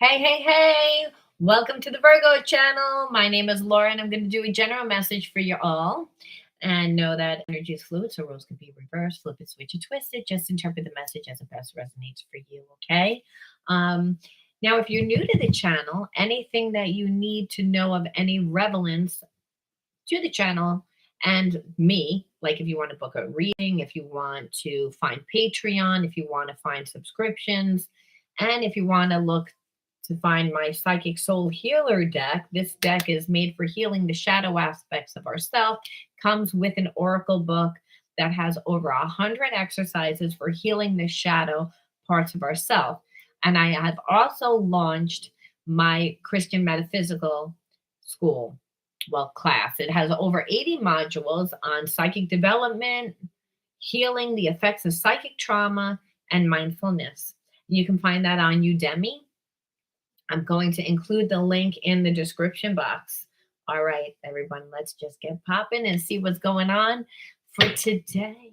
Hey. Welcome to the Virgo channel. My name is Laura, and I'm going to do a general message for you all. And know that energy is fluid, so roles can be reversed, flip it, switch it, twist it. Just interpret the message as it best resonates for you, okay? Um, Now, if you're new to the channel, anything that you need to know of any relevance to the channel and me, like if you want to book a reading, if you want to find Patreon, if you want to find subscriptions, and if you want to look to find my Psychic Soul Healer deck. This deck is made for healing the shadow aspects of ourself. Comes with an oracle book that has over 100 exercises for healing the shadow parts of ourself. And I have also launched my Christian Metaphysical School, class. It has over 80 modules on psychic development, healing the effects of psychic trauma, and mindfulness. You can find that on Udemy. I'm going to include the link in the description box. All right, everyone, let's just get popping and see what's going on for today.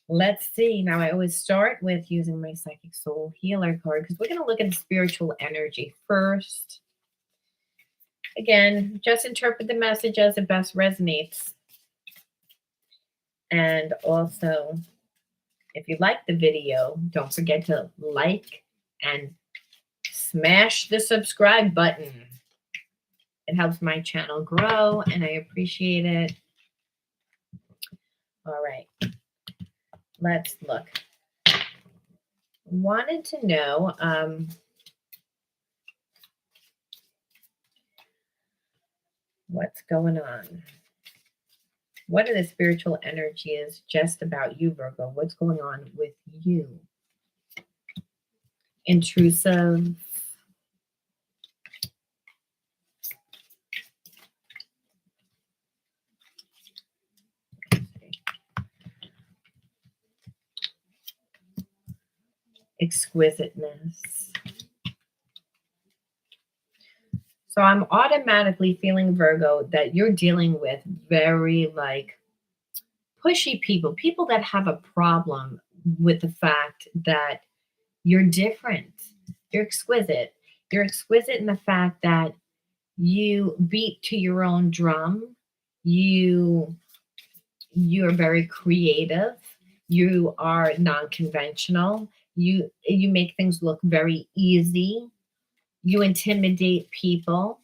Let's see. Now, I always start with using my Psychic Soul Healer card because we're going to look at the spiritual energy first. Again, just interpret the message as it best resonates. And also, if you like the video, don't forget to like and smash the subscribe button. It helps my channel grow, and I appreciate it. All right, let's look. Wanted to know what's going on. What are the spiritual energies just about you, Virgo? What's going on with you? Intrusive. Exquisiteness. So I'm automatically feeling, Virgo, that you're dealing with very pushy people that have a problem with the fact that you're different. You're exquisite. You're exquisite in the fact that you beat to your own drum. You're very creative. You are non-conventional. You make things look very easy. You intimidate people.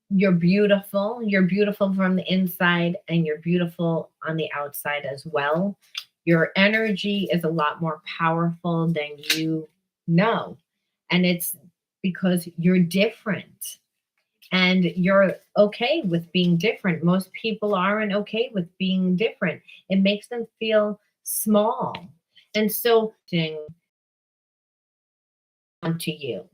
You're beautiful. You're beautiful from the inside, and you're beautiful on the outside as well. Your energy is a lot more powerful than you know. And it's because you're different. And you're okay with being different. Most people aren't okay with being different. It makes them feel small. And so, onto you.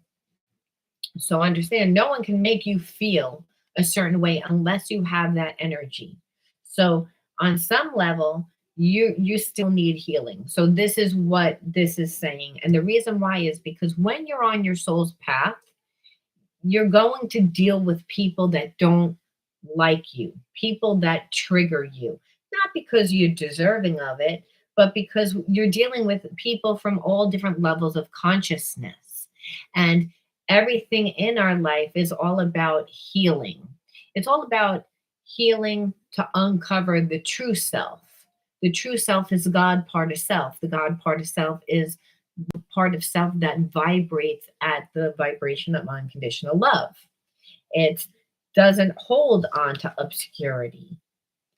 So understand, no one can make you feel a certain way unless you have that energy. So on some level, you still need healing. So this is what this is saying. And the reason why is because when you're on your soul's path, you're going to deal with people that don't like you, people that trigger you, not because you're deserving of it, but because you're dealing with people from all different levels of consciousness. And everything in our life is all about healing. It's all about healing to uncover the true self. The true self is God part of self. The God part of self is the part of self that vibrates at the vibration of unconditional love. It doesn't hold on to obscurity.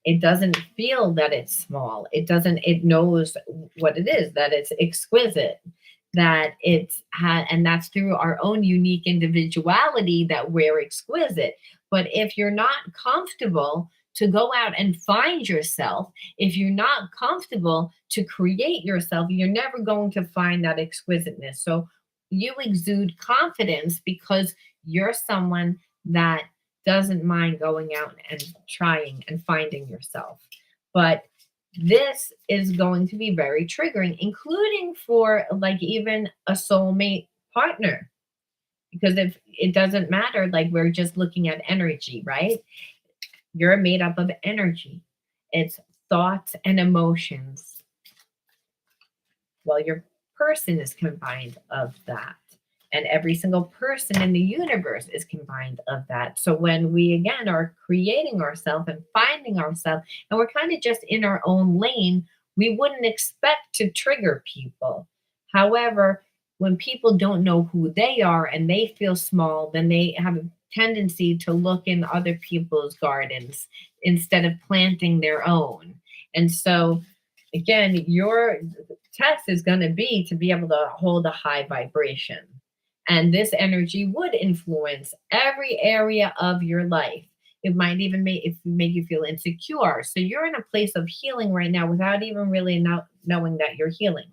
It doesn't feel that it's small. It knows what it is, that it's exquisite, that and that's through our own unique individuality that we're exquisite. But if you're not comfortable to go out and find yourself, if you're not comfortable to create yourself, you're never going to find that exquisiteness. So you exude confidence because you're someone that doesn't mind going out and trying and finding yourself. But this is going to be very triggering, including for even a soulmate partner. Because if it doesn't matter, we're just looking at energy, right? You're made up of energy. It's thoughts and emotions. Well, your person is combined of that. And every single person in the universe is combined of that. So when we again are creating ourselves and finding ourselves, and we're kind of just in our own lane, we wouldn't expect to trigger people. However, when people don't know who they are and they feel small, then they have a tendency to look in other people's gardens instead of planting their own. And so, again, your test is going to be able to hold a high vibration. And this energy would influence every area of your life. It might even make you feel insecure. So you're in a place of healing right now without even really knowing that you're healing.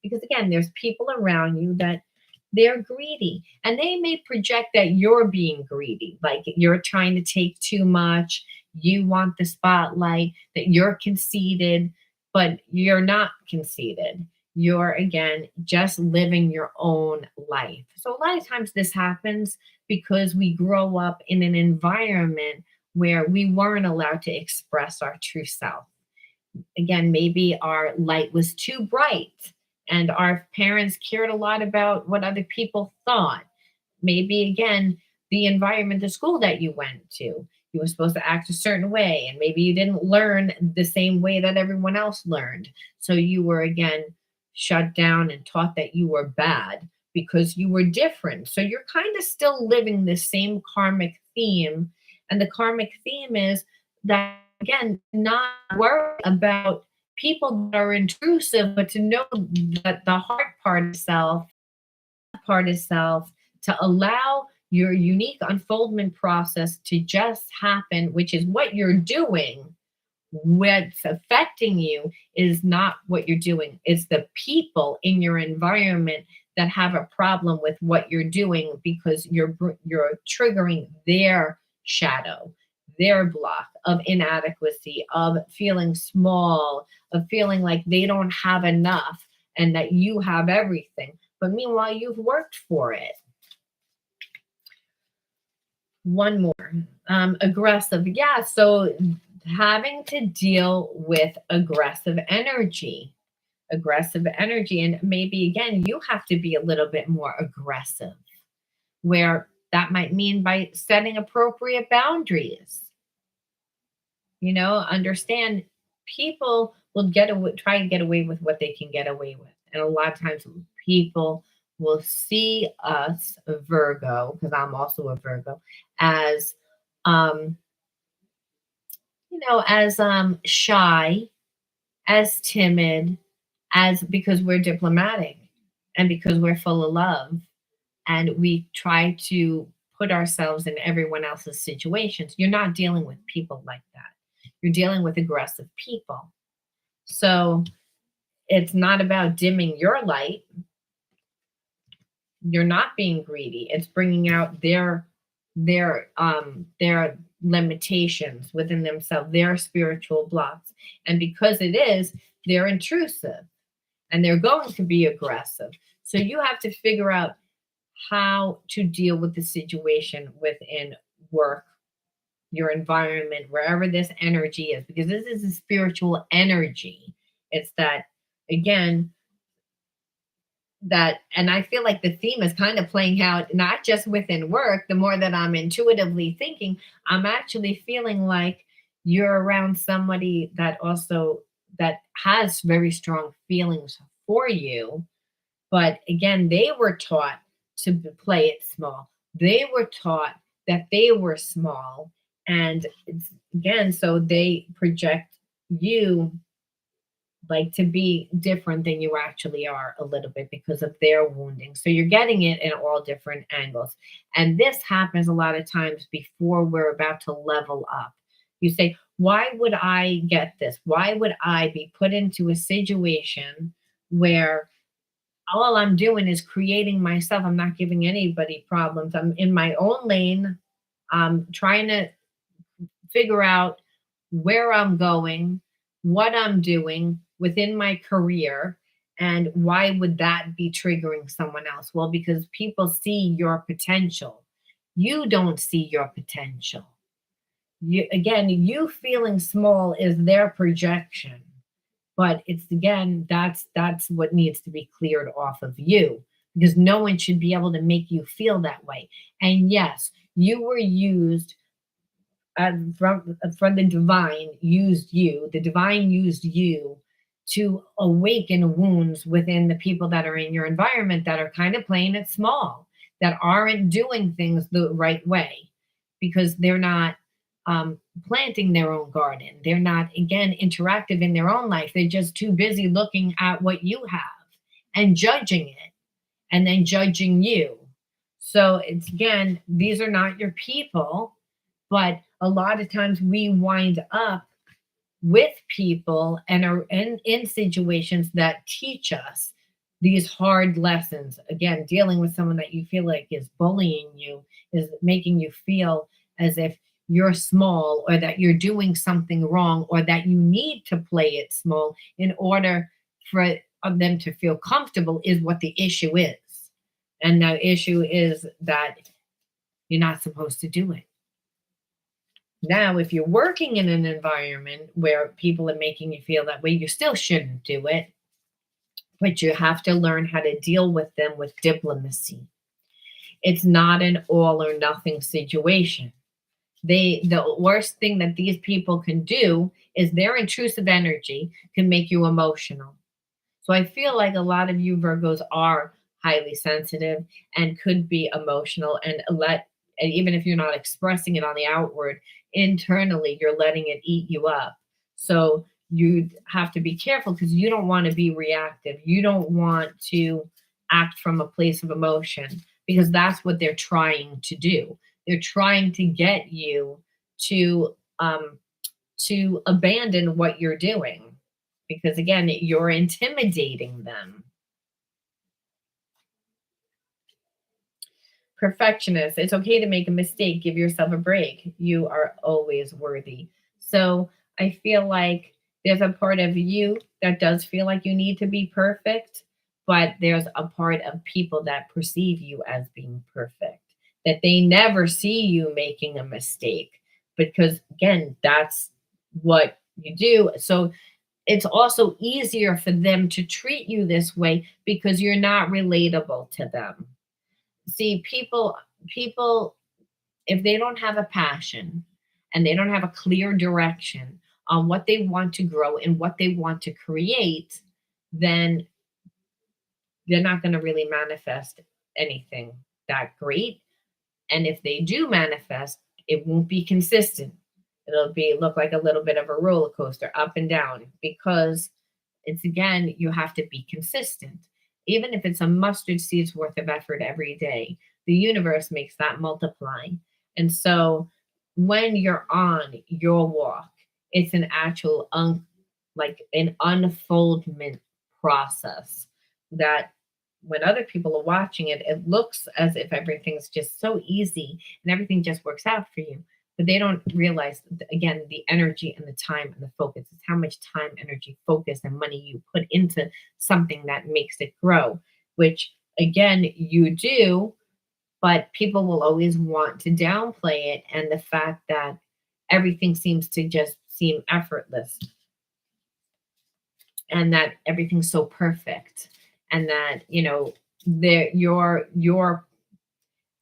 Because again, there's people around you that they're greedy and they may project that you're being greedy, like you're trying to take too much, you want the spotlight, that you're conceited, but you're not conceited. You're again just living your own life. So a lot of times this happens because we grow up in an environment where we weren't allowed to express our true self. Again, maybe our light was too bright and our parents cared a lot about what other people thought. Maybe again, the environment, the school that you went to, you were supposed to act a certain way, and maybe you didn't learn the same way that everyone else learned. So you were again shut down and taught that you were bad because you were different. So you're kind of still living the same karmic theme. And the karmic theme is that, again, not worry about people that are intrusive, but to know that the heart part of self, to allow your unique unfoldment process to just happen, which is what you're doing. What's affecting you is not what you're doing, it's the people in your environment that have a problem with what you're doing because you're triggering their shadow, their block of inadequacy, of feeling small, of feeling like they don't have enough and that you have everything, but meanwhile you've worked for it. One more. Aggressive. Yeah. So having to deal with aggressive energy. And maybe again, you have to be a little bit more aggressive, where that might mean by setting appropriate boundaries. Understand people will try and get away with what they can get away with. And a lot of times people will see us, Virgo, because I'm also a Virgo, as um, shy, as timid, as because we're diplomatic and because we're full of love and we try to put ourselves in everyone else's situations. You're not dealing with people like that. You're dealing with aggressive people. So it's not about dimming your light. You're not being greedy. It's bringing out their limitations within themselves, their spiritual blocks. And because it is, they're intrusive and they're going to be aggressive. So you have to figure out how to deal with the situation within work, your environment, wherever this energy is, because this is a spiritual energy. It's that, again, and I feel like the theme is kind of playing out not just within work. The more that I'm intuitively thinking, I'm actually feeling like you're around somebody that has very strong feelings for you. But again, they were taught to play it small. They were taught that they were small. And again, so they project you like to be different than you actually are a little bit because of their wounding. So you're getting it in all different angles. And this happens a lot of times before we're about to level up. You say, why would I get this? Why would I be put into a situation where all I'm doing is creating myself? I'm not giving anybody problems. I'm in my own lane. I'm trying to figure out where I'm going, what I'm doing within my career, and why would that be triggering someone else? Well, because people see your potential. You don't see your potential. You feeling small is their projection. But it's again, that's what needs to be cleared off of you because no one should be able to make you feel that way. And yes, you were used from the divine used you. The divine used you to awaken wounds within the people that are in your environment that are kind of playing it small, that aren't doing things the right way because they're not planting their own garden. They're not, again, interactive in their own life. They're just too busy looking at what you have and judging it and then judging you. So it's, again, these are not your people, but a lot of times we wind up with people and are in situations that teach us these hard lessons. Again, dealing with someone that you feel like is bullying you, is making you feel as if you're small or that you're doing something wrong or that you need to play it small in order for them to feel comfortable, is what the issue is. And the issue is that you're not supposed to do it. Now, if you're working in an environment where people are making you feel that way, you still shouldn't do it, but you have to learn how to deal with them with diplomacy. It's not an all or nothing situation. The worst thing that these people can do is their intrusive energy can make you emotional. So I feel like a lot of you Virgos are highly sensitive and could be emotional, and even if you're not expressing it on the outward, internally you're letting it eat you up. So you have to be careful because you don't want to be reactive. You don't want to act from a place of emotion because that's what they're trying to do. They're trying to get you to abandon what you're doing because, again, you're intimidating them. Perfectionist, it's okay to make a mistake. Give yourself a break. You are always worthy. So I feel like there's a part of you that does feel like you need to be perfect, but there's a part of people that perceive you as being perfect, that they never see you making a mistake because, again, that's what you do. So it's also easier for them to treat you this way because you're not relatable to them. See, people, if they don't have a passion and they don't have a clear direction on what they want to grow and what they want to create, then they're not going to really manifest anything that great. And if they do manifest, it won't be consistent. It'll be look like a little bit of a roller coaster up and down because it's, again, you have to be consistent. Even if it's a mustard seed's worth of effort every day, the universe makes that multiply. And so when you're on your walk, it's an actual like an unfoldment process that when other people are watching it, it looks as if everything's just so easy and everything just works out for you. But they don't realize, again, the energy and the time and the focus. It's how much time, energy, focus, and money you put into something that makes it grow, which, again, you do, but people will always want to downplay it and the fact that everything seems to just seem effortless and that everything's so perfect and that, your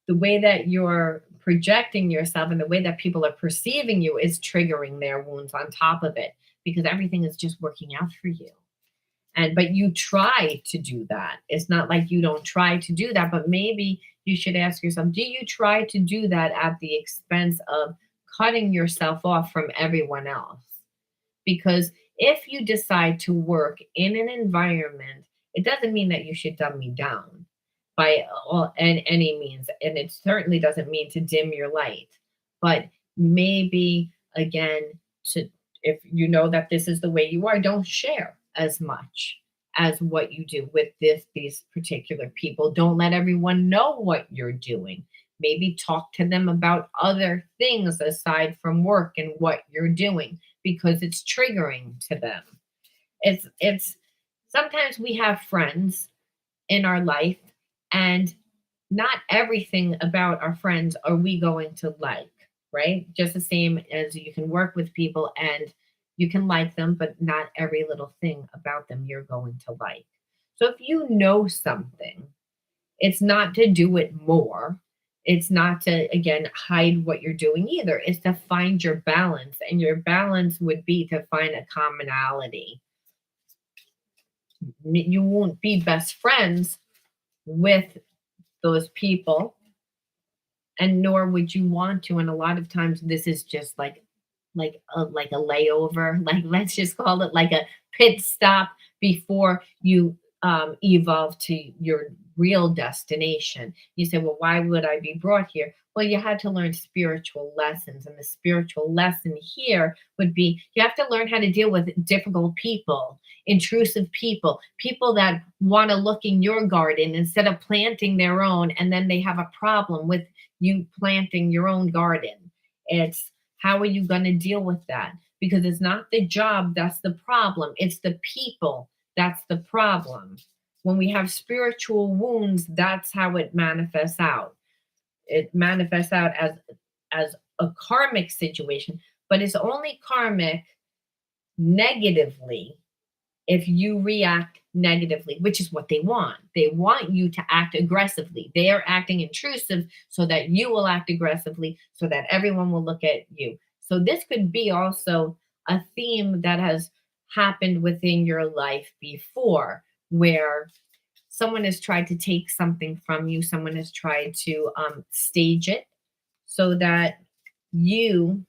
the way that you're projecting yourself and the way that people are perceiving you is triggering their wounds on top of it because everything is just working out for you. And but you try to do that. It's not like you don't try to do that, but maybe you should ask yourself, do you try to do that at the expense of cutting yourself off from everyone else? Because if you decide to work in an environment, it doesn't mean that you should dumb me down by any means. And it certainly doesn't mean to dim your light. But maybe, again, to if you know that this is the way you are, don't share as much as what you do with these particular people. Don't let everyone know what you're doing. Maybe talk to them about other things aside from work and what you're doing because it's triggering to them. It's sometimes we have friends in our life and not everything about our friends are we going to like, right? Just the same as you can work with people and you can like them, but not every little thing about them you're going to like. So if you know something It's not to do it more. It's not to, again, hide what you're doing either. It's to find your balance. And your balance would be to find a commonality. You won't be best friends with those people, and nor would you want to. And a lot of times this is just like a layover, like let's just call it like a pit stop before you evolve to your real destination. You say, well, why would I be brought here? Well, you had to learn spiritual lessons, and the spiritual lesson here would be you have to learn how to deal with difficult people, intrusive people, people that want to look in your garden instead of planting their own, and then they have a problem with you planting your own garden. It's how are you going to deal with that? Because it's not the job that's the problem, it's the people that's the problem. When we have spiritual wounds, that's how it manifests out. It manifests out as a karmic situation, but it's only karmic negatively if you react negatively, which is what they want. They want you to act aggressively. They are acting intrusive so that you will act aggressively, so that everyone will look at you. So this could be also a theme that has happened within your life before, where someone has tried to take something from you, someone has tried to stage it so that you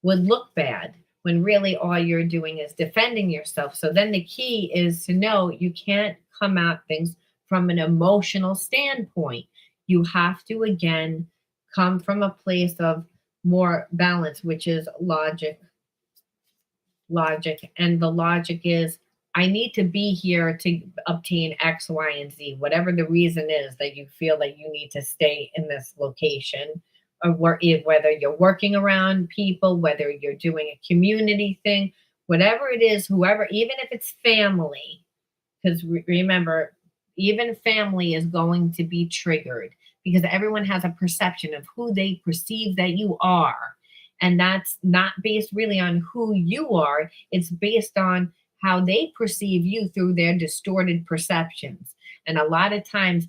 would look bad, when really all you're doing is defending yourself. So then the key is to know you can't come at things from an emotional standpoint. You have to, again, come from a place of more balance, which is logic. And the logic is, I need to be here to obtain X, Y, and Z, whatever the reason is that you feel that you need to stay in this location, or whether you're working around people, whether you're doing a community thing, whatever it is, whoever, even if it's family, because remember, even family is going to be triggered because everyone has a perception of who they perceive that you are. And that's not based really on who you are, it's based on how they perceive you through their distorted perceptions. And a lot of times,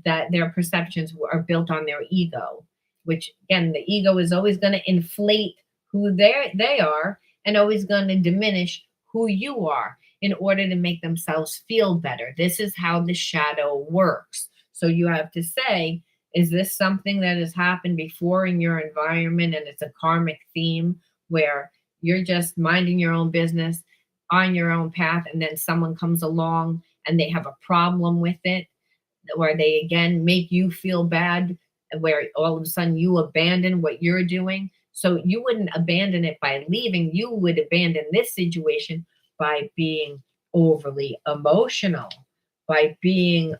that their perceptions are built on their ego, which again, the ego is always going to inflate who they are and always going to diminish who you are in order to make themselves feel better. This is how the shadow works. So you have to say, is this something that has happened before in your environment, and it's a karmic theme where you're just minding your own business on your own path, and then someone comes along and they have a problem with it, where they again make you feel bad, where all of a sudden you abandon what you're doing. So you wouldn't abandon it by leaving, you would abandon this situation by being overly emotional, by being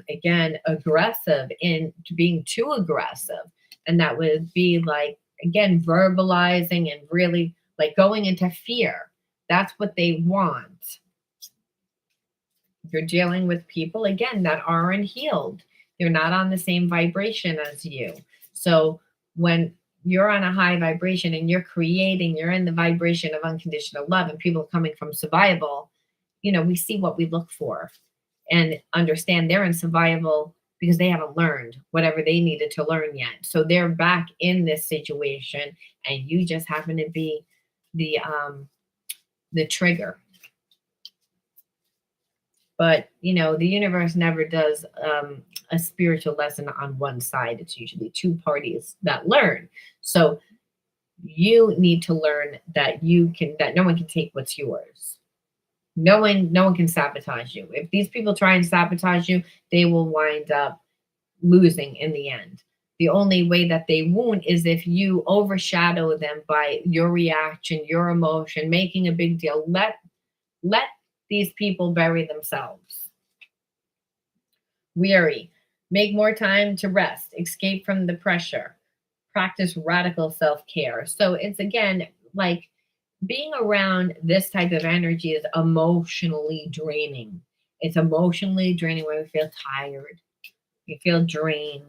again aggressive, and being too aggressive. And that would be like, again, verbalizing and really like going into fear. That's what they want. You're dealing with people, again, that aren't healed. They're not on the same vibration as you. So when you're on a high vibration and you're in the vibration of unconditional love, and people coming from survival, we see what we look for and understand they're in survival because they haven't learned whatever they needed to learn yet. So they're back in this situation, and you just happen to be the trigger. But the universe never does a spiritual lesson on one side. It's usually two parties that learn. So you need to learn that no one can take what's yours. No one can sabotage you. If these people try and sabotage you, they will wind up losing in the end. The only way that they won't is if you overshadow them by your reaction, your emotion, making a big deal. Let these people bury themselves. Weary. Make more time to rest. Escape from the pressure. Practice radical self-care. So it's, again, like being around this type of energy is emotionally draining. It's emotionally draining when we feel tired. You feel drained.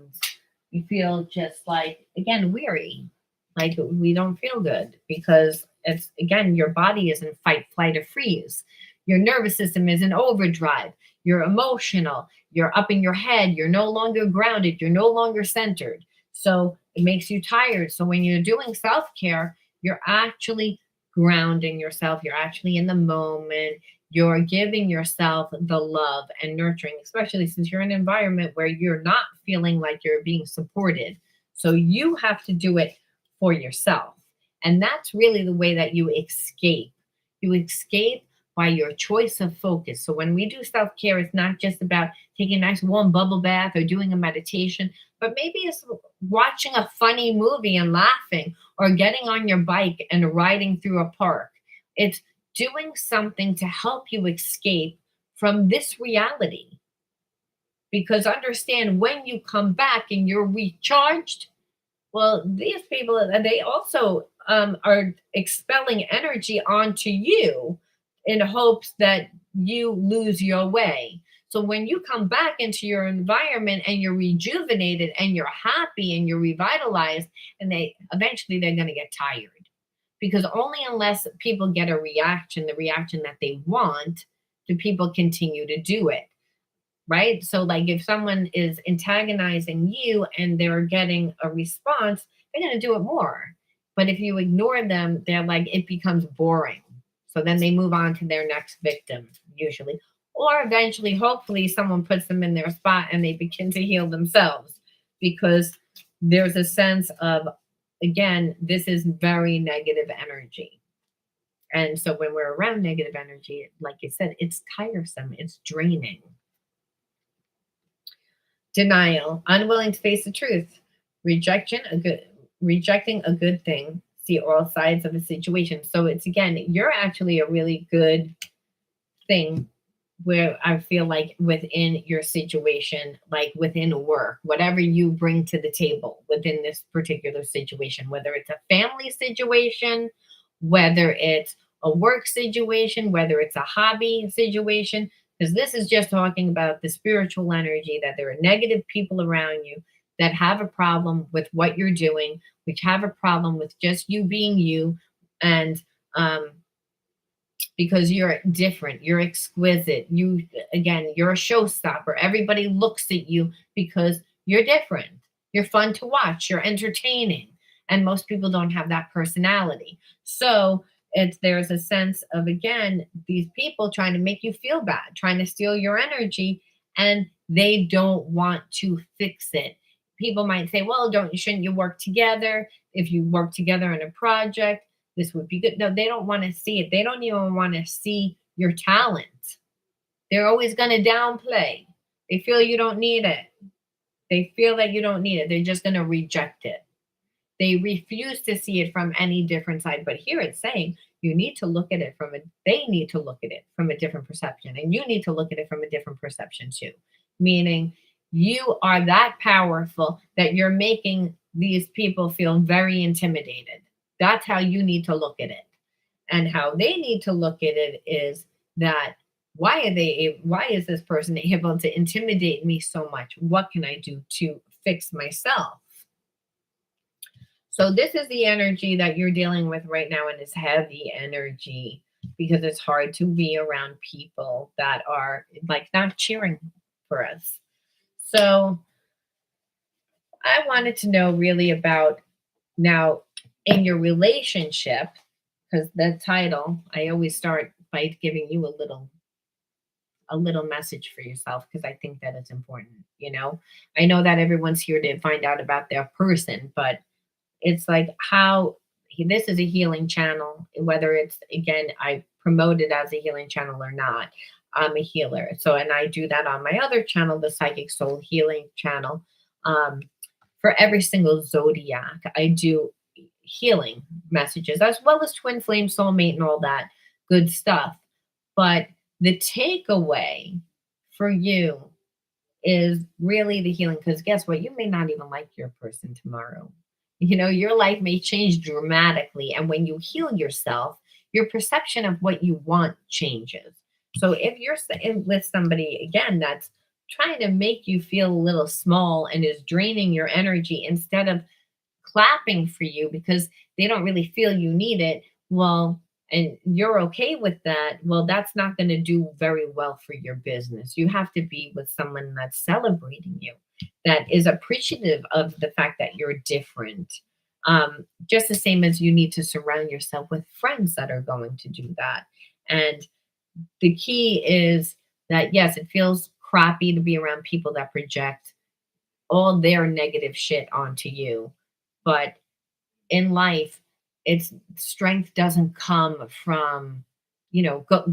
You feel just like, again, weary. Like we don't feel good because it's, again, your body is in fight, flight, or freeze. Your nervous system is in overdrive. you're emotional, you're up in your head, you're no longer grounded, you're no longer centered. So it makes you tired. So when you're doing self care, you're actually grounding yourself, you're actually in the moment, you're giving yourself the love and nurturing, especially since you're in an environment where you're not feeling like you're being supported. So you have to do it for yourself. And that's really the way that you escape. You escape by your choice of focus. So when we do self care, it's not just about taking a nice warm bubble bath or doing a meditation, but maybe it's watching a funny movie and laughing, or getting on your bike and riding through a park. It's doing something to help you escape from this reality. Because understand, when you come back and you're recharged, well, these people, they also are expelling energy onto you in hopes that you lose your way. So when you come back into your environment and you're rejuvenated and you're happy and you're revitalized, and they eventually they're going to get tired, because only unless people get a reaction, the reaction that they want, do people continue to do it, right? So, like, if someone is antagonizing you and they're getting a response, they're going to do it more. But if you ignore them, they're like, it becomes boring. So then they move on to their next victim, usually. Or eventually, hopefully, someone puts them in their spot and they begin to heal themselves, because there's a sense of, again, this is very negative energy. And so when we're around negative energy, like you said, it's tiresome, it's draining. Denial, unwilling to face the truth, rejection, rejecting a good thing, see all sides of a situation. So it's, again, you're actually a really good thing, where I feel like within your situation, like within work, whatever you bring to the table within this particular situation, whether it's a family situation, whether it's a work situation, whether it's a hobby situation, because this is just talking about the spiritual energy, that there are negative people around you that have a problem with what you're doing, which have a problem with just you being you. And because you're different, you're exquisite, you, again, you're a showstopper, everybody looks at you because you're different, you're fun to watch, you're entertaining, and most people don't have that personality. So it's, there's a sense of, again, these people trying to make you feel bad, trying to steal your energy, and they don't want to fix it. People might say, well, don't, shouldn't you work together? If you work together in a project, this would be good. No, they don't want to see it. They don't even want to see your talent. They're always going to downplay. They feel you don't need it. They feel that you don't need it. They're just going to reject it. They refuse to see it from any different side. But here it's saying you need to look at it from a, they need to look at it from a different perception. And you need to look at it from a different perception too. Meaning you are that powerful that you're making these people feel very intimidated. That's how you need to look at it. And how they need to look at it is that, why is this person able to intimidate me so much? What can I do to fix myself? So this is the energy that you're dealing with right now, and it's heavy energy, because it's hard to be around people that are like not cheering for us. So I wanted to know really about, now, in your relationship, because the title, I always start by giving you a little message for yourself, because I think that it's important. I know that everyone's here to find out about their person, but it's like, how this is a healing channel, whether it's, again, I promote it as a healing channel or not. I'm a healer. So, and I do that on my other channel, the Psychic Soul Healing channel. For every single zodiac, I do healing messages, as well as twin flame, soulmate, and all that good stuff. But the takeaway for you is really the healing, because guess what? You may not even like your person tomorrow. Your life may change dramatically. And when you heal yourself, your perception of what you want changes. So if you're with somebody, again, that's trying to make you feel a little small and is draining your energy instead of clapping for you because they don't really feel you need it, well, and you're okay with that, well, that's not going to do very well for your business. You have to be with someone that's celebrating you, that is appreciative of the fact that you're different. Just the same as you need to surround yourself with friends that are going to do that. And the key is that, yes, it feels crappy to be around people that project all their negative shit onto you. But in life, it's strength doesn't come from,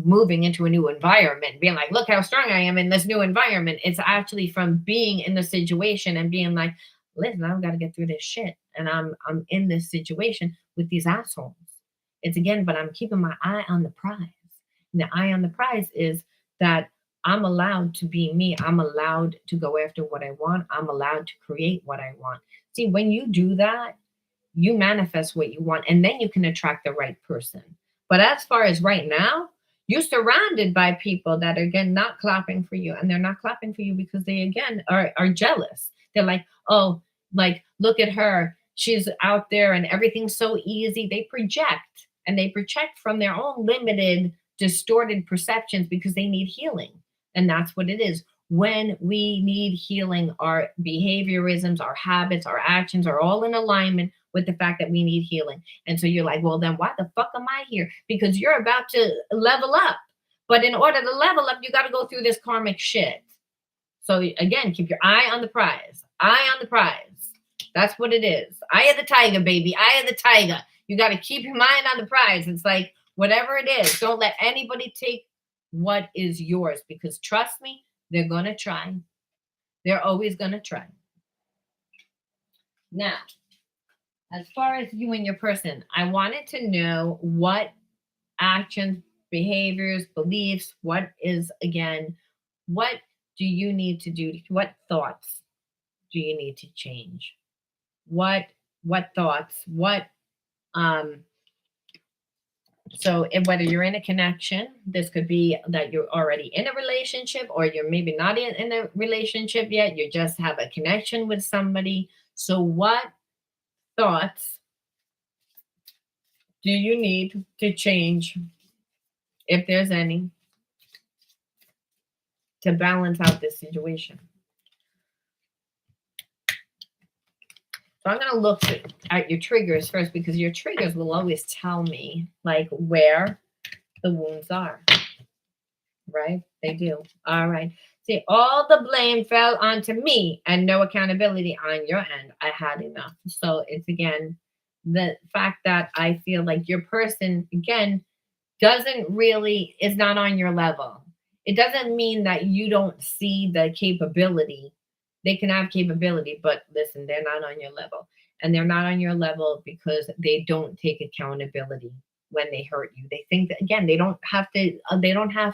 moving into a new environment, being like, look how strong I am in this new environment. It's actually from being in the situation and being like, listen, I've got to get through this shit. And I'm in this situation with these assholes. It's again, but I'm keeping my eye on the prize. And the eye on the prize is that I'm allowed to be me. I'm allowed to go after what I want. I'm allowed to create what I want. See, when you do that, you manifest what you want, and then you can attract the right person. But as far as right now, you're surrounded by people that are again not clapping for you, and they're not clapping for you because they again are jealous. They're like, oh, like look at her, she's out there and everything's so easy. They project, and they project from their own limited, distorted perceptions because they need healing. And that's what it is. When we need healing, our behaviorisms, our habits, our actions are all in alignment with the fact that we need healing. And so you're like, well, then why the fuck am I here? Because you're about to level up. But in order to level up, you got to go through this karmic shit. So again, keep your eye on the prize. Eye on the prize. That's what it is. Eye of the tiger, baby. Eye of the tiger. You got to keep your mind on the prize. It's like whatever it is, don't let anybody take what is yours, because trust me, they're going to try. They're always going to try. Now, as far as you and your person, I wanted to know what actions, behaviors, beliefs, what is, again, what do you need to do? What thoughts do you need to change? What thoughts? Um, so whether you're in a connection, this could be that you're already in a relationship, or you're maybe not in a relationship yet. You just have a connection with somebody. So what thoughts do you need to change, if there's any, to balance out this situation? So I'm going to look at your triggers first, because your triggers will always tell me like where the wounds are, right? They do. All right. See, all the blame fell onto me and no accountability on your end. I had enough. So it's again, the fact that I feel like your person, again, is not on your level. It doesn't mean that you don't see the capability. They can have capability, but listen, they're not on your level. And they're not on your level because they don't take accountability when they hurt you. They think that, again, they don't have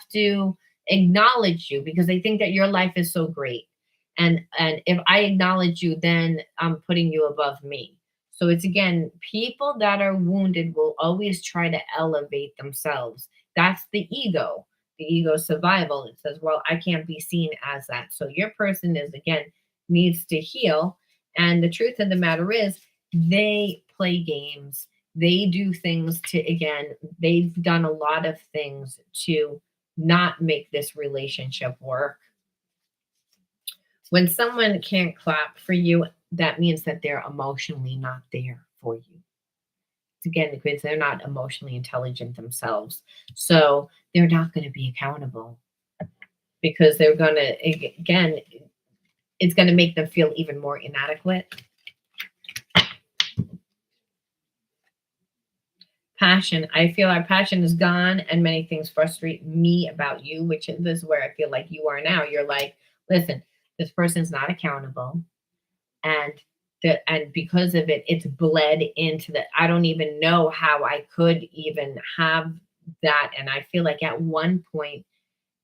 to acknowledge you because they think that your life is so great. And if I acknowledge you, then I'm putting you above me. So it's again, people that are wounded will always try to elevate themselves. That's the ego survival. It says, well, I can't be seen as that. So your person is, again, needs to heal. And the truth of the matter is, they play games. They do things to, again, they've done a lot of things to not make this relationship work. When someone can't clap for you, that means that they're emotionally not there for you. Again, because they're not emotionally intelligent themselves. So they're not going to be accountable, because they're going to, again, it's going to make them feel even more inadequate. Passion. I feel our passion is gone and many things frustrate me about you, which this is where I feel like you are now. You're like, listen, this person's not accountable. And because of it, it's bled into the, I don't even know how I could even have that. And I feel like at one point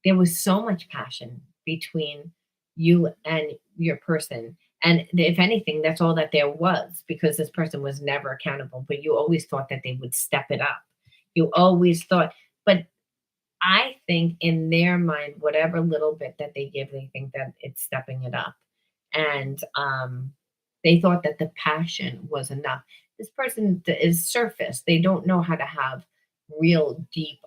there was so much passion between you and your person. And if anything, that's all that there was, because this person was never accountable, but you always thought that they would step it up. You always thought, but I think in their mind, whatever little bit that they give, they think that it's stepping it up. And they thought that the passion was enough. This person is surface. They don't know how to have real deep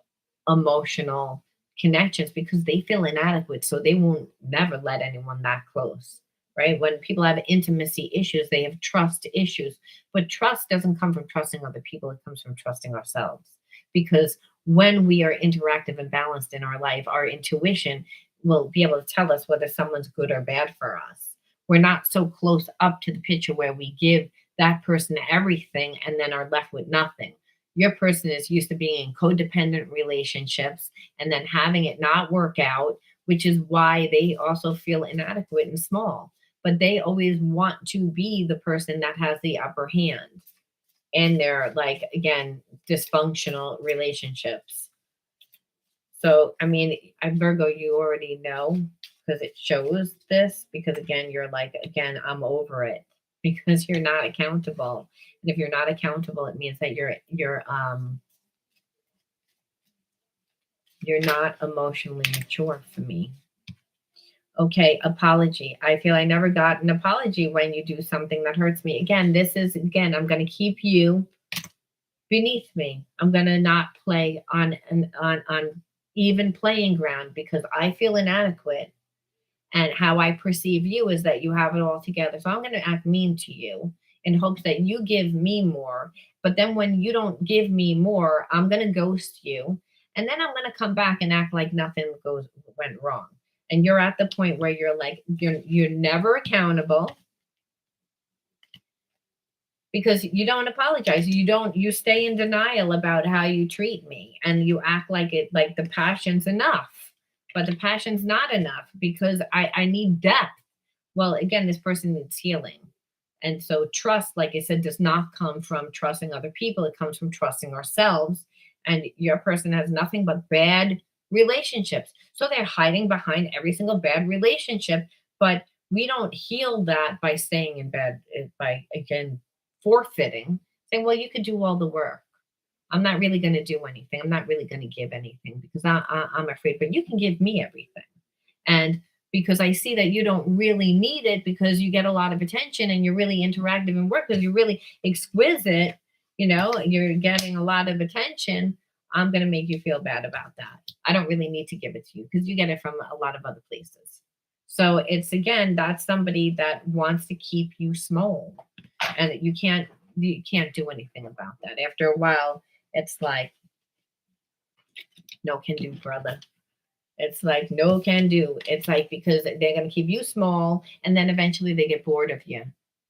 emotional connections because they feel inadequate. So they won't never let anyone that close, right? When people have intimacy issues, they have trust issues. But trust doesn't come from trusting other people, it comes from trusting ourselves. Because when we are interactive and balanced in our life, our intuition will be able to tell us whether someone's good or bad for us. We're not so close up to the picture where we give that person everything and then are left with nothing. Your person is used to being in codependent relationships and then having it not work out, which is why they also feel inadequate and small. But they always want to be the person that has the upper hand. And they're like, again, dysfunctional relationships. So, I mean, Virgo, you already know because it shows this. Because again, you're like, again, I'm over it because you're not accountable. And if you're not accountable, it means that you're not emotionally mature for me. Okay, apology. I feel I never got an apology when you do something that hurts me. Again, I'm going to keep you beneath me. I'm going to not play on even playing ground because I feel inadequate. And how I perceive you is that you have it all together. So I'm going to act mean to you in hopes that you give me more. But then when you don't give me more, I'm going to ghost you. And then I'm going to come back and act like nothing went wrong. And you're at the point where you're like, you're never accountable because you don't apologize. You stay in denial about how you treat me and you act like the passion's enough. But the passion's not enough because I need depth. Well, again, this person needs healing. And so trust, like I said, does not come from trusting other people. It comes from trusting ourselves. And your person has nothing but bad relationships. So they're hiding behind every single bad relationship. But we don't heal that by staying in bed, by, again, forfeiting, saying, well, you could do all the work. I'm not really going to do anything. I'm not really going to give anything because I'm afraid, but you can give me everything. And because I see that you don't really need it because you get a lot of attention and you're really interactive in work because you're really exquisite, you're getting a lot of attention. I'm going to make you feel bad about that. I don't really need to give it to you because you get it from a lot of other places. So it's, again, that's somebody that wants to keep you small and you can't do anything about that. After a while, it's like, no can do, brother. It's like, no can do. It's like, because they're going to keep you small and then eventually they get bored of you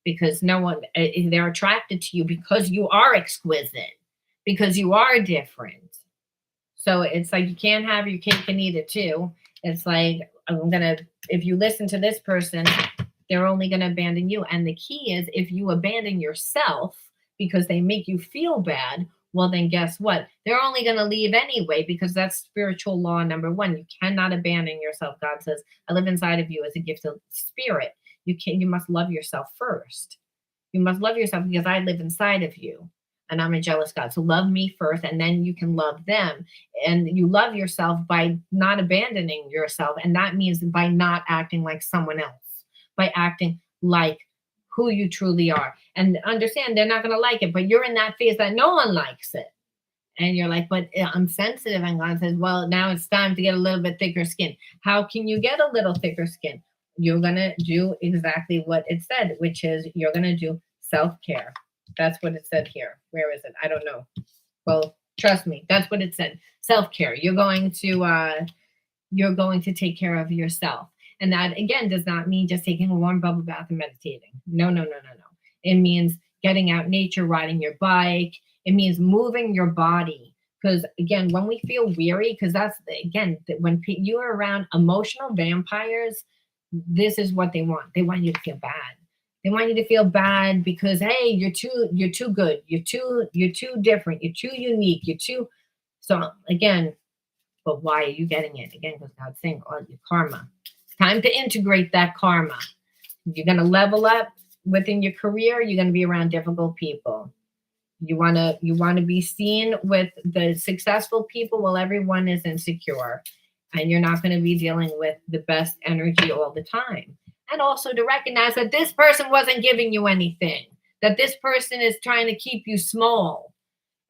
because they're attracted to you because you are exquisite, because you are different. So it's like, you can't have your cake and eat it too. It's like, if you listen to this person, they're only going to abandon you. And the key is if you abandon yourself because they make you feel bad, well, then guess what? They're only going to leave anyway because that's spiritual law number one. You cannot abandon yourself. God says, I live inside of you as a gift of spirit. You must love yourself first. You must love yourself because I live inside of you and I'm a jealous God. So love me first and then you can love them. And you love yourself by not abandoning yourself. And that means by not acting like someone else, by acting like who you truly are. And understand they're not going to like it, but you're in that phase that no one likes it. And you're like, but I'm sensitive. And God says, well, now it's time to get a little bit thicker skin. How can you get a little thicker skin? You're going to do exactly what it said, which is you're going to do self-care. That's what it said here. Where is it? I don't know. Well, trust me, that's what it said. Self-care. You're going to take care of yourself. And that, again, does not mean just taking a warm bubble bath and meditating. No. It means getting out nature, riding your bike. It means moving your body. Because, again, when we feel weary, because that's, again, when you are around emotional vampires, this is what they want. They want you to feel bad. They want you to feel bad because, hey, you're too good. You're too different. You're too unique. So, again, but why are you getting it? Again, because God's saying, oh, your karma. Time to integrate that karma. You're going to level up within your career. You're going to be around difficult people. You want to be seen with the successful people while everyone is insecure. And you're not going to be dealing with the best energy all the time. And also to recognize that this person wasn't giving you anything. That this person is trying to keep you small.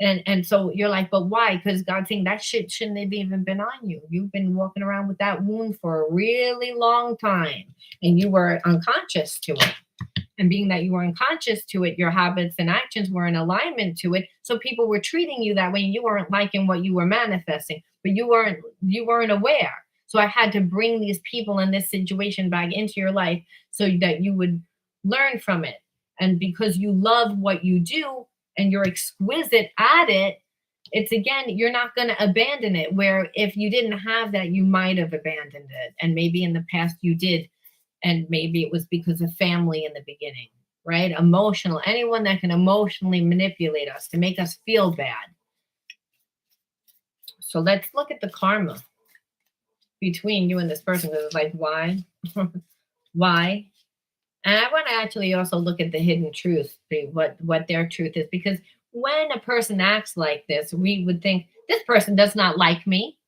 And so you're like, but why? Because God's saying that shit shouldn't have even been on you. You've been walking around with that wound for a really long time, and you were unconscious to it. And being that you were unconscious to it, your habits and actions were in alignment to it. So people were treating you that way, and you weren't liking what you were manifesting, but you weren't aware. So I had to bring these people in this situation back into your life so that you would learn from it. And because you love what you do and you're exquisite at it, it's again, you're not going to abandon it. Where if you didn't have that, you might have abandoned it. And maybe in the past you did, and maybe it was because of family in the beginning, right? Emotional, anyone that can emotionally manipulate us to make us feel bad. So let's look at the karma between you and this person, because it's like, why? Why? And I want to actually also look at the hidden truth, what their truth is, because when a person acts like this, we would think this person does not like me.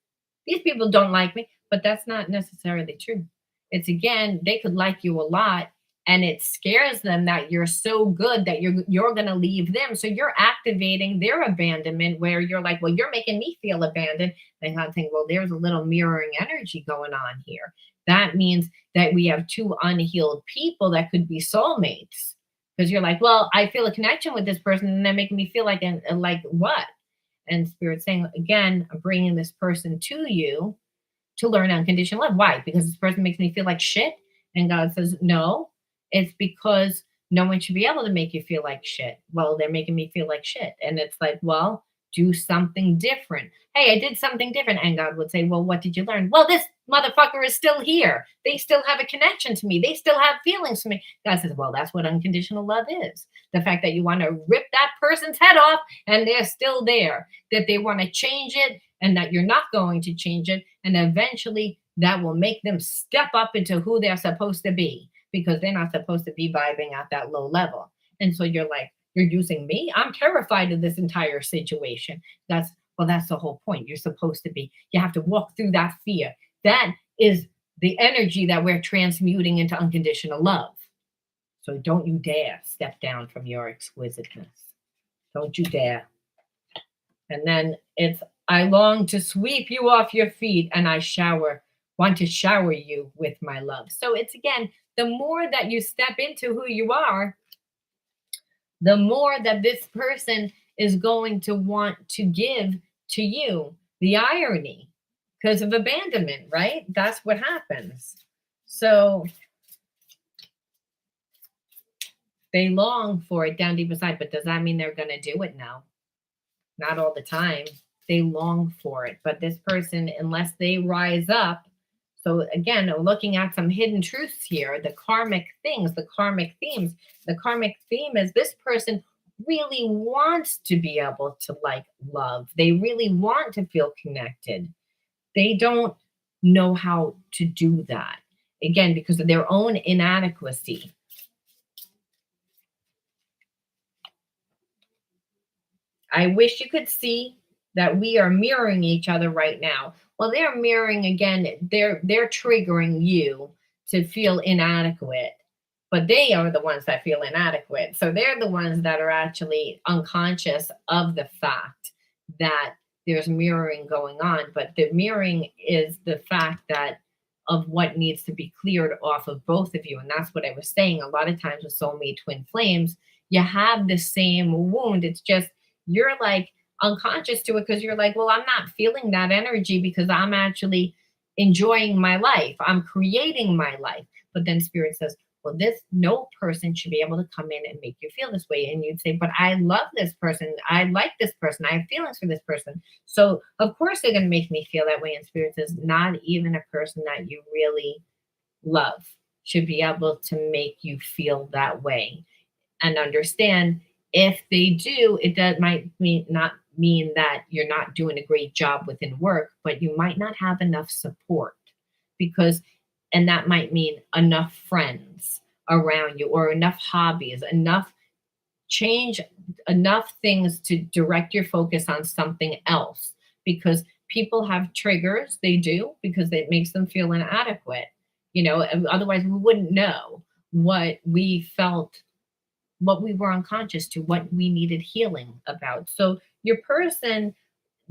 These people don't like me, but that's not necessarily true. It's again, they could like you a lot, and it scares them that you're so good that you're going to leave them. So you're activating their abandonment, where you're like, well, you're making me feel abandoned. And I think, well, there's a little mirroring energy going on here. That means that we have two unhealed people that could be soulmates. Because you're like, well, I feel a connection with this person, and they're making me feel like, like what? And Spirit's saying, again, I'm bringing this person to you to learn unconditional love. Why? Because this person makes me feel like shit. And God says, no, it's because no one should be able to make you feel like shit. Well, they're making me feel like shit. And it's like, well, do something different. Hey, I did something different. And God would say, well, what did you learn? Well, this motherfucker is still here. They still have a connection to me. They still have feelings for me. God says, well, that's what unconditional love is. The fact that you want to rip that person's head off and they're still there, that they want to change it and that you're not going to change it. And eventually that will make them step up into who they're supposed to be, because they're not supposed to be vibing at that low level. And so you're like, you're using me? I'm terrified of this entire situation. That's the whole point. You're supposed to be. You have to walk through that fear. That is the energy that we're transmuting into unconditional love. So don't you dare step down from your exquisiteness. Don't you dare. And then it's, I long to sweep you off your feet, and want to shower you with my love. So it's again, the more that you step into who you are, the more that this person is going to want to give to you. The irony, because of abandonment, right? That's what happens. So they long for it down deep inside, but does that mean they're going to do it now? Not all the time. They long for it, but this person, unless they rise up. So again, looking at some hidden truths here, the karmic things, the karmic themes. The karmic theme is this person really wants to be able to like love. They really want to feel connected. They don't know how to do that. Again, because of their own inadequacy. I wish you could see that we are mirroring each other right now. Well, they're mirroring again, they're triggering you to feel inadequate, but they are the ones that feel inadequate. So they're the ones that are actually unconscious of the fact that there's mirroring going on. But the mirroring is the fact that of what needs to be cleared off of both of you. And that's what I was saying. A lot of times with soulmate twin flames, you have the same wound. It's just you're like unconscious to it because you're like, well, I'm not feeling that energy because I'm actually enjoying my life. I'm creating my life. But then Spirit says, well, no person should be able to come in and make you feel this way. And you'd say, but I love this person. I like this person. I have feelings for this person. So of course they're going to make me feel that way. And Spirit says, not even a person that you really love should be able to make you feel that way. And understand, if they do, might not mean that you're not doing a great job within work, but you might not have enough support and that might mean enough friends around you, or enough hobbies, enough things to direct your focus on something else, because people have triggers. They do, because it makes them feel inadequate, otherwise we wouldn't know what we felt, what we were unconscious to, what we needed healing about. So your person,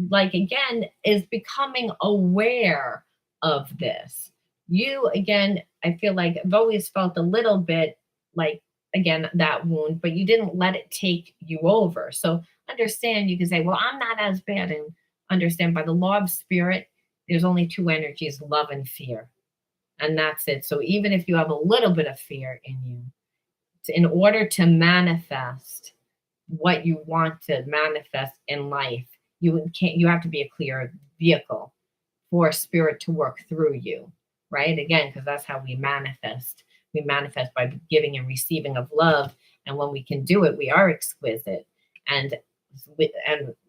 like, again, is becoming aware of this. You, again, I feel like I've always felt a little bit like, again, that wound, but you didn't let it take you over. So understand, you can say, well, I'm not as bad. And understand, by the law of spirit, there's only two energies, love and fear. And that's it. So even if you have a little bit of fear in you, in order to manifest what you want to manifest in life, you have to be a clear vehicle for spirit to work through you, right? Again, because that's how we manifest. We manifest by giving and receiving of love, and when we can do it, we are exquisite. And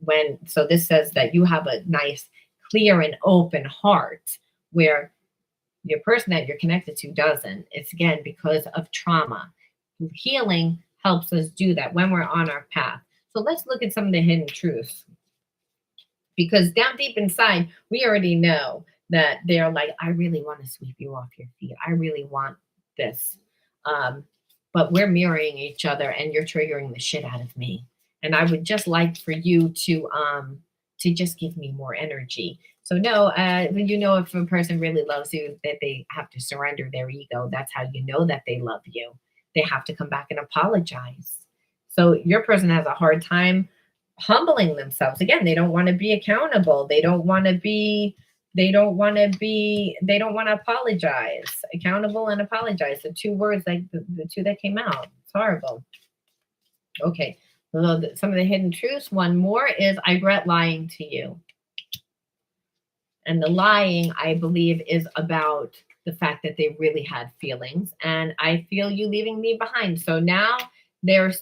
when, so this says that you have a nice, clear, and open heart, where your person that you're connected to doesn't. It's, again, because of trauma. Healing helps us do that when we're on our path. So let's look at some of the hidden truths, because down deep inside, we already know that they're like, I really want to sweep you off your feet. I really want this. But we're mirroring each other, and you're triggering the shit out of me. And I would just like for you to just give me more energy. So no, when you know if a person really loves you, that they have to surrender their ego. That's how you know that they love you. They have to come back and apologize. So your person has a hard time humbling themselves. Again, they don't want to be accountable. They don't want to be, they don't want to apologize. Accountable and apologize. The two words, like the two that came out. It's horrible. Okay. So some of the hidden truths. One more is, I regret lying to you. And the lying, I believe, is about the fact that they really had feelings. And I feel you leaving me behind. So now they're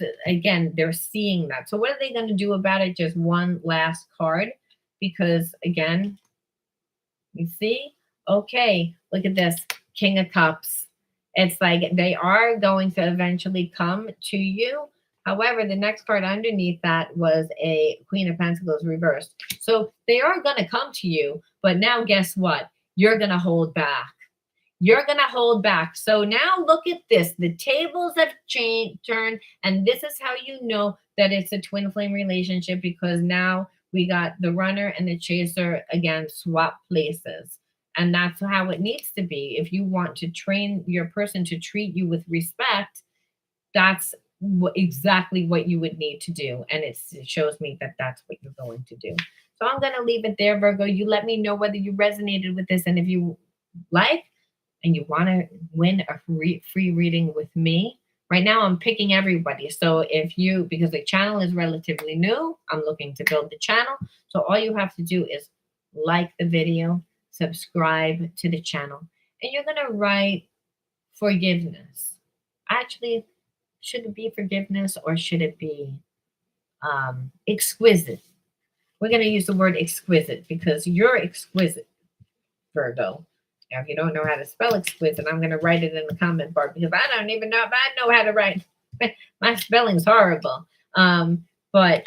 seeing that. So what are they going to do about it? Just one last card. Because, again, you see? Okay, look at this. King of Cups. It's like they are going to eventually come to you. However, the next card underneath that was a Queen of Pentacles reversed. So they are going to come to you, but now guess what? You're going to hold back. You're going to hold back. So now look at this. The tables have turned, and this is how you know that it's a twin flame relationship, because now we got the runner and the chaser, again, swap places. And that's how it needs to be. If you want to train your person to treat you with respect, that's exactly what you would need to do. And it shows me that that's what you're going to do. So I'm going to leave it there, Virgo. You let me know whether you resonated with this. And if you like and you want to win a free reading with me, right now I'm picking everybody. So if you, because the channel is relatively new, I'm looking to build the channel. So all you have to do is like the video, subscribe to the channel, and you're going to write forgiveness. Actually, should it be forgiveness or should it be exquisite? We're going to use the word exquisite because you're exquisite, Virgo. Now, if you don't know how to spell exquisite, I'm going to write it in the comment bar, because I don't even know if I know how to write. My spelling's horrible. But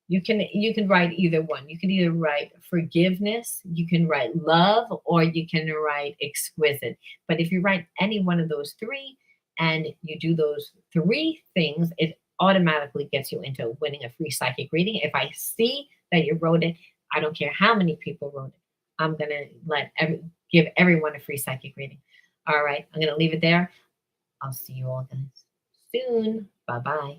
you can write either one. You can either write forgiveness, you can write love, or you can write exquisite. But if you write any one of those three and you do those three things, it automatically gets you into winning a free psychic reading. If I see that you wrote it, I don't care how many people wrote it, I'm going to give everyone a free psychic reading. All right, I'm going to leave it there. I'll see you all guys soon. Bye-bye.